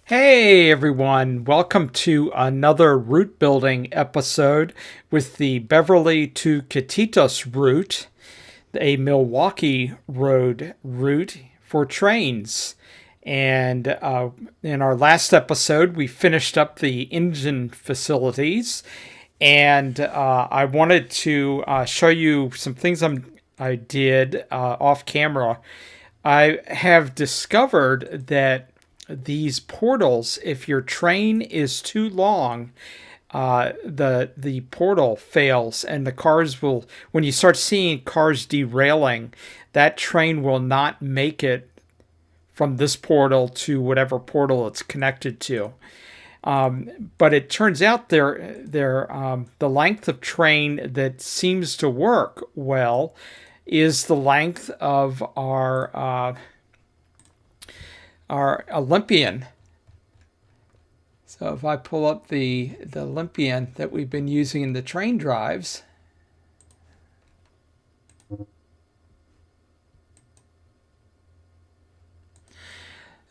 Hey everyone, welcome to another route building episode with the Beverly to Katitas route, a Milwaukee Road route for Trainz. And in our last episode, we finished up the engine facilities, and I wanted to show you some things I did off camera. I have discovered that these portals, if your train is too long, the portal fails, and the cars will. When you start seeing cars derailing, that train will not make it from this portal to whatever portal it's connected to. But it turns out the length of train that seems to work well is the length of our Olympian. So if I pull up the Olympian that we've been using in the train drives,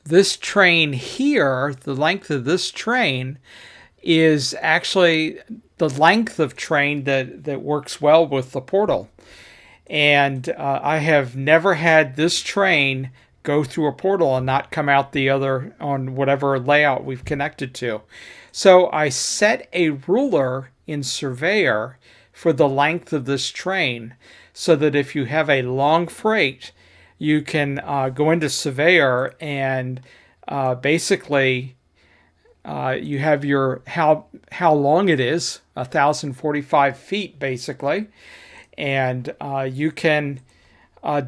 this train here, the length of this train is actually the length of train that works well with the portal. And I have never had this train go through a portal and not come out the other on whatever layout we've connected to. So I set a ruler in Surveyor for the length of this train so that if you have a long freight, you can go into Surveyor and basically you have your how long it is, 1,045 feet basically, and you can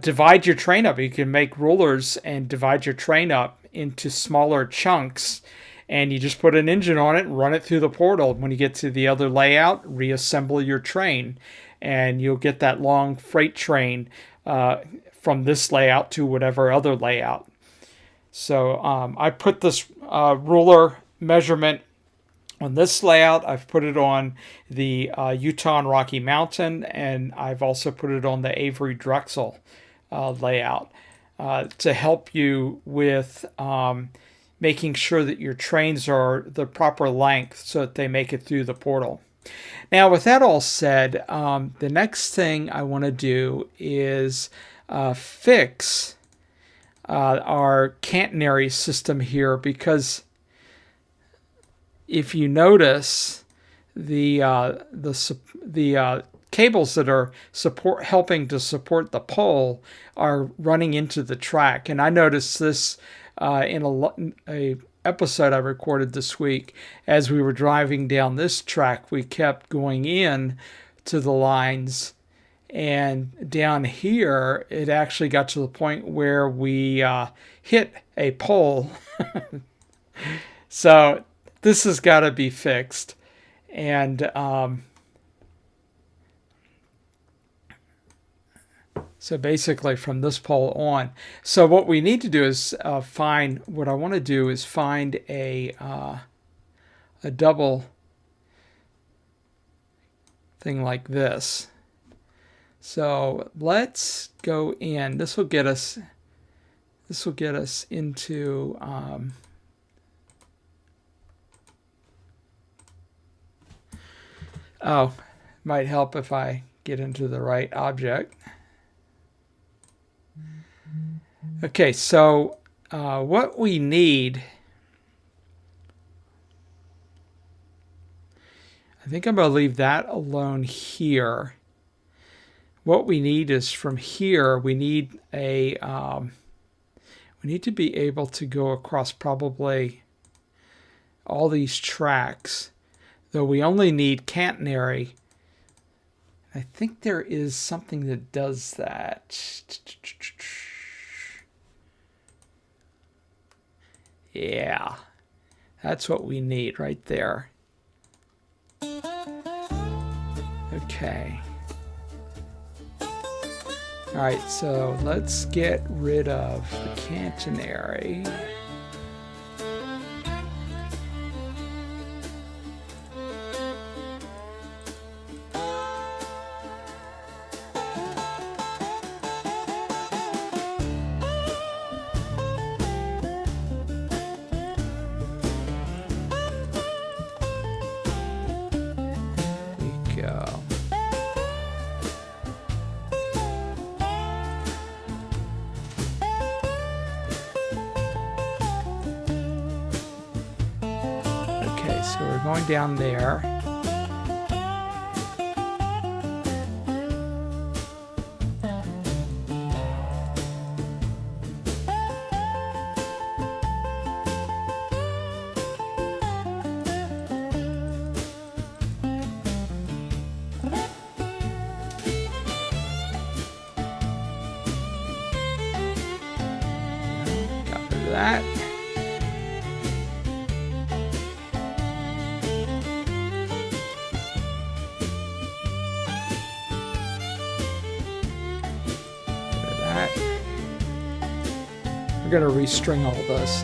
divide your train up. You can make rulers and divide your train up into smaller chunks, and you just put an engine on it and run it through the portal. When you get to the other layout, reassemble your train, and you'll get that long freight train from this layout to whatever other layout. So I put this ruler measurement on this layout. I've put it on the Utah and Rocky Mountain, and I've also put it on the Avery Drexel layout to help you with making sure that your trains are the proper length so that they make it through the portal. Now, with that all said, the next thing I want to do is fix our catenary system here, because if you notice, the cables that are helping to support the pole are running into the track. And I noticed this in a episode I recorded this week. As we were driving down this track, we kept going in to the lines, and down here it actually got to the point where we hit a pole. So this has got to be fixed. And so basically from this pole on. So what we need to do is find a double thing like this. So let's go in. This will get us into might help if I get into the right object. Okay, so what we need, I think I'm going to leave that alone here. What we need is from here, we need to be able to go across probably all these tracks, though we only need catenary. I think there is something that does that. Yeah, that's what we need right there. Okay. Alright, so let's get rid of the catenary. So we're going down there. Got rid of that. We're going to restring all this.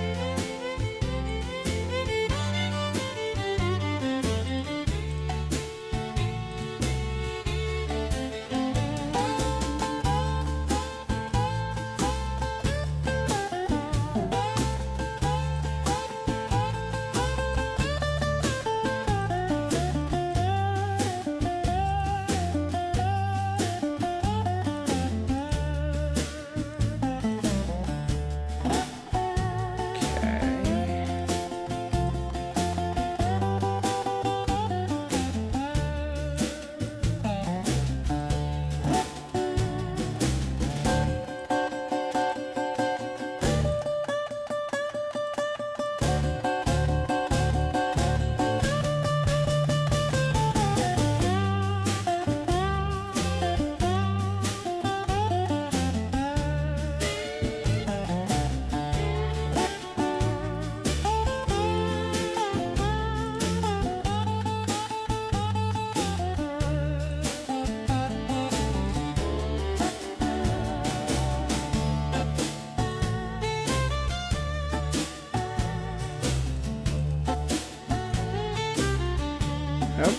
Nope.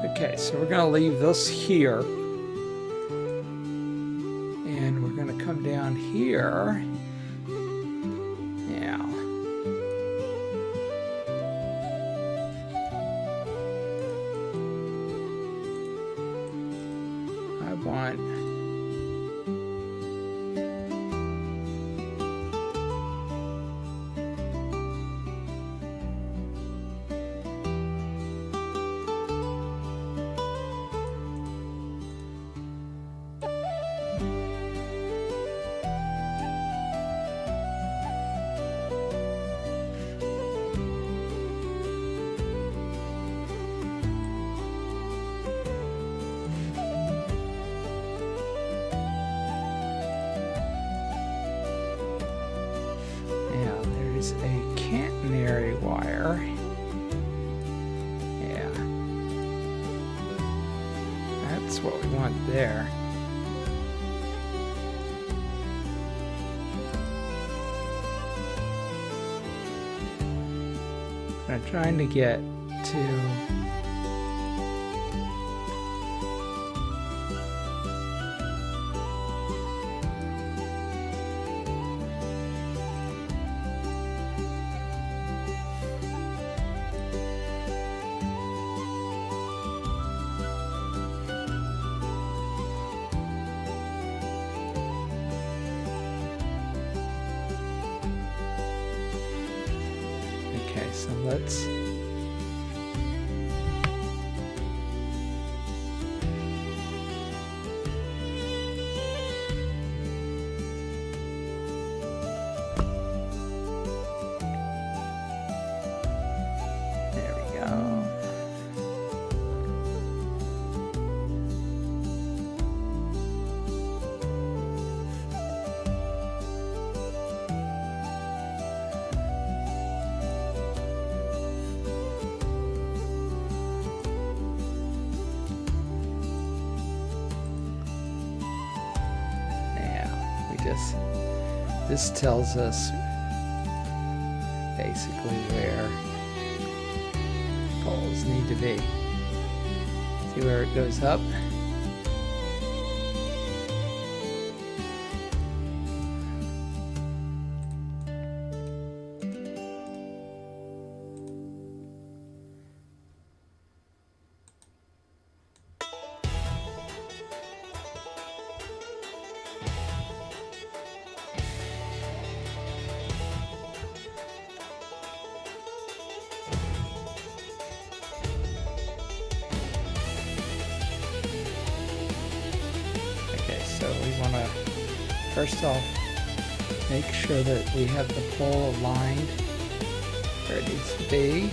Okay, so we're going to leave this here. And we're going to come down here. Now. I want... a catenary wire. Yeah. That's what we want there. I'm trying to get to... let's there we go. This tells us basically where poles need to be. See where it goes up? So we want to first off make sure that we have the pole aligned where it needs to be.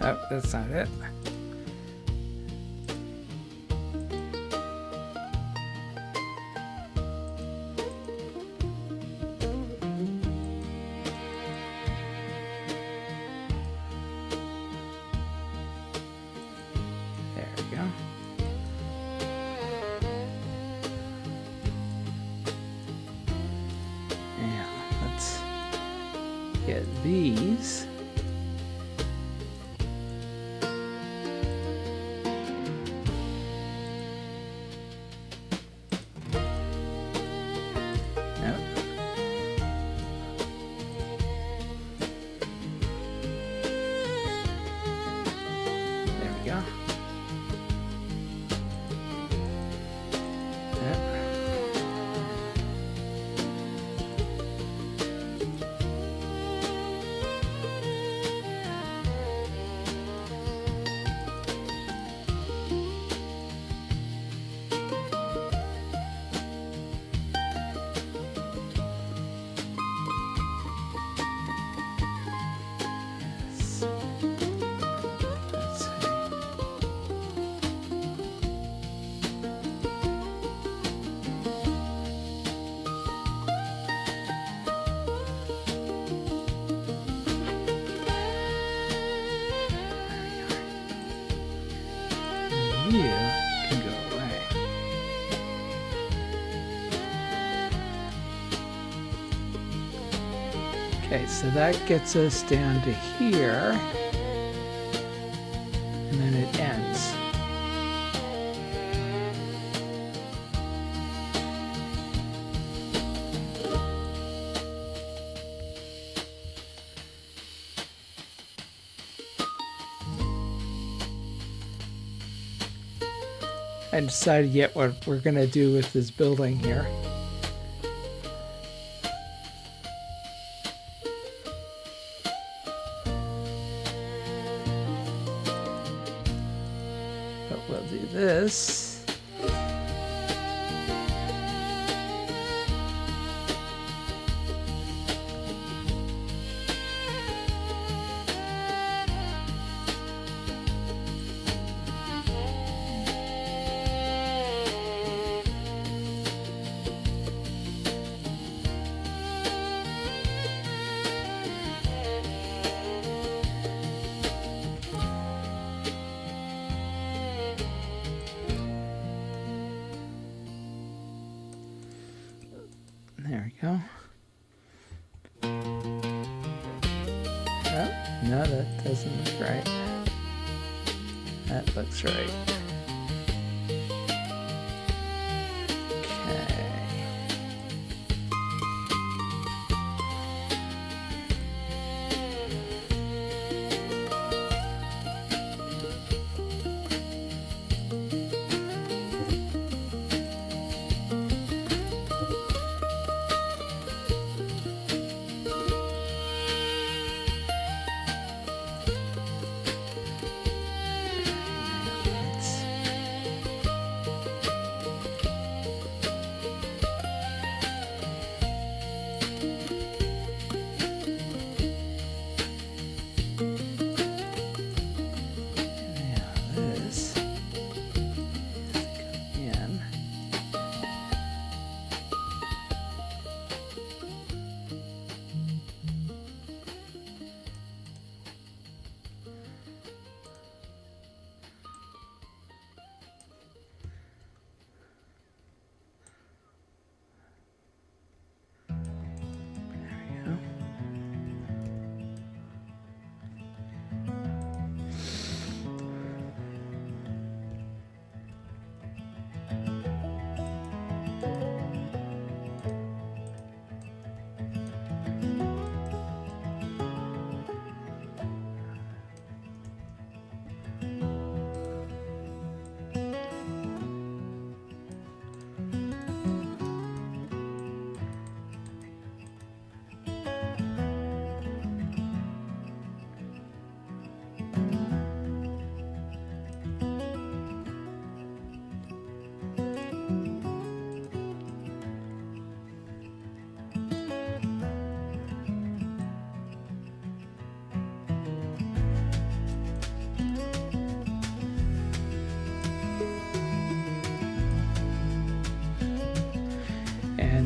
Oh, that's not it. There we go. Now, let's get these. You can go away. Okay, so that gets us down to here, and then it ends. I haven't decided yet what we're going to do with this building here. But we'll do this. There we go. Oh, no, that doesn't look right. That looks right. Okay. Let's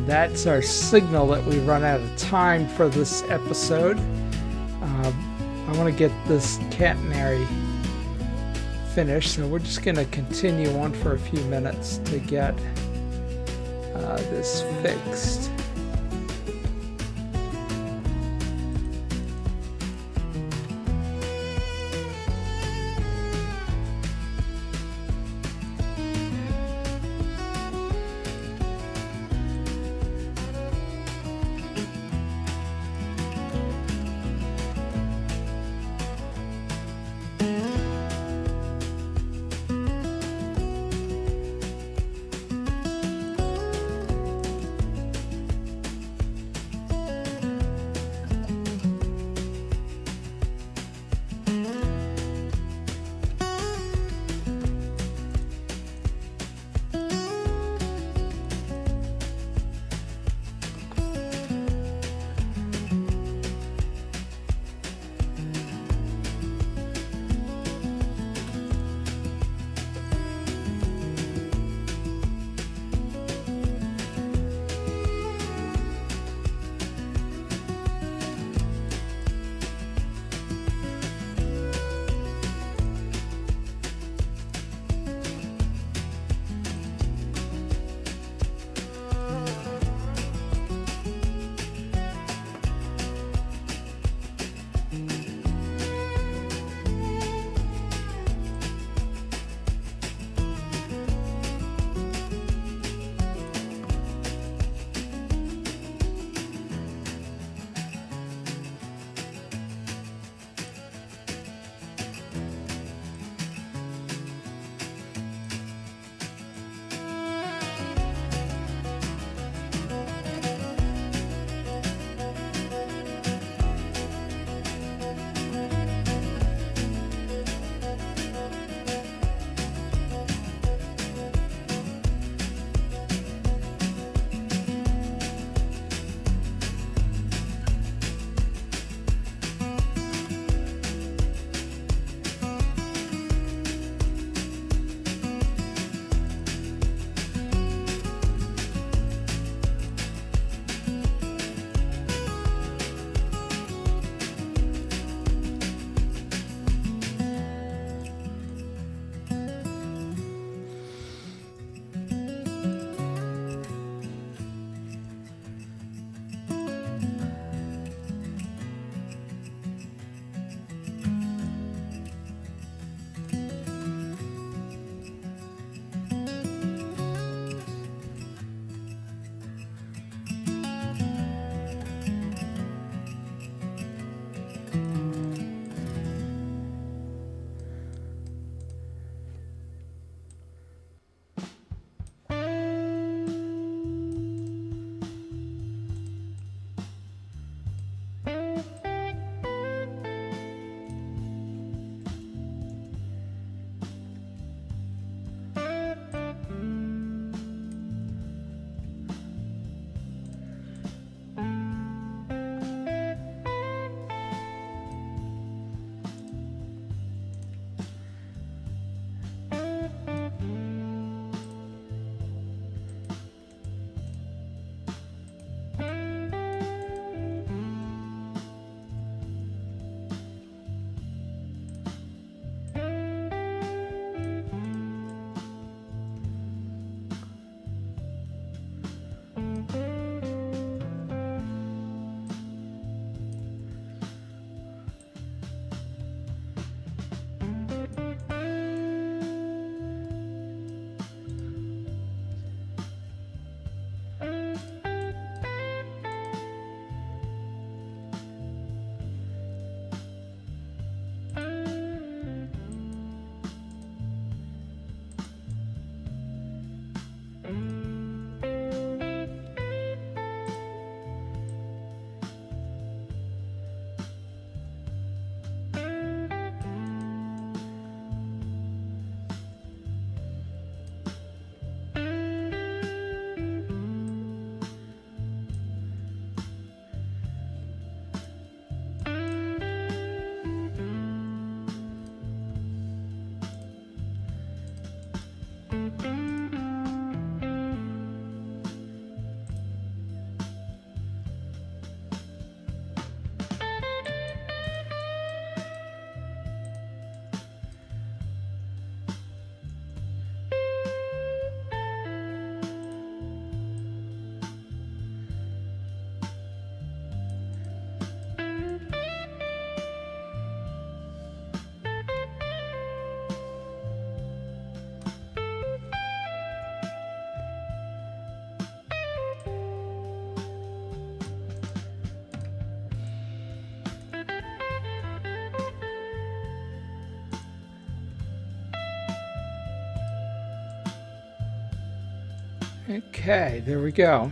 that's our signal that we run out of time for this episode. I want to get this catenary finished, so we're just going to continue on for a few minutes to get this fixed. Okay, there we go.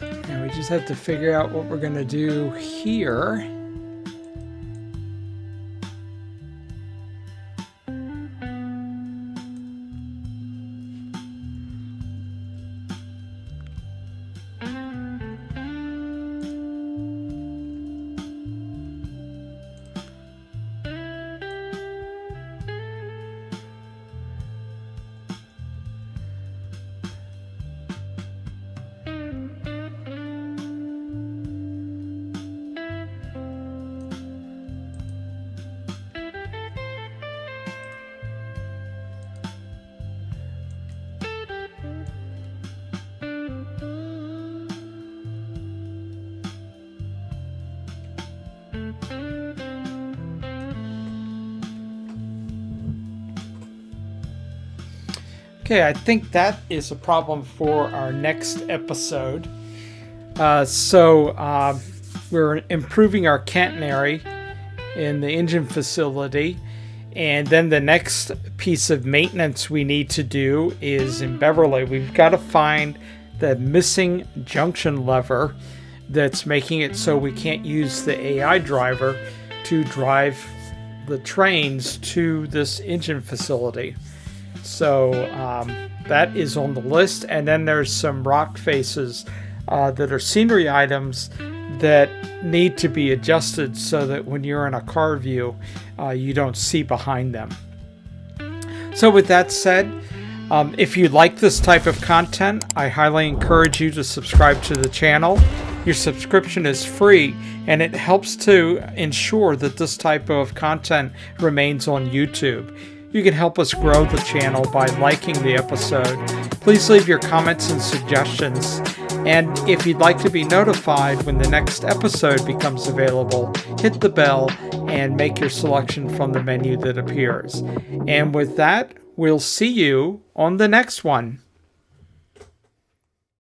And we just have to figure out what we're going to do here. Okay, I think that is a problem for our next episode. We're improving our catenary in the engine facility. And then the next piece of maintenance we need to do is in Beverly. We've got to find the missing junction lever that's making it so we can't use the AI driver to drive the trains to this engine facility. So that is on the list. And then there's some rock faces that are scenery items that need to be adjusted so that when you're in a car view, you don't see behind them. So with that said, if you like this type of content, I highly encourage you to subscribe to the channel. Your subscription is free, and it helps to ensure that this type of content remains on YouTube. You can help us grow the channel by liking the episode. Please leave your comments and suggestions. And if you'd like to be notified when the next episode becomes available, hit the bell and make your selection from the menu that appears. And with that, we'll see you on the next one.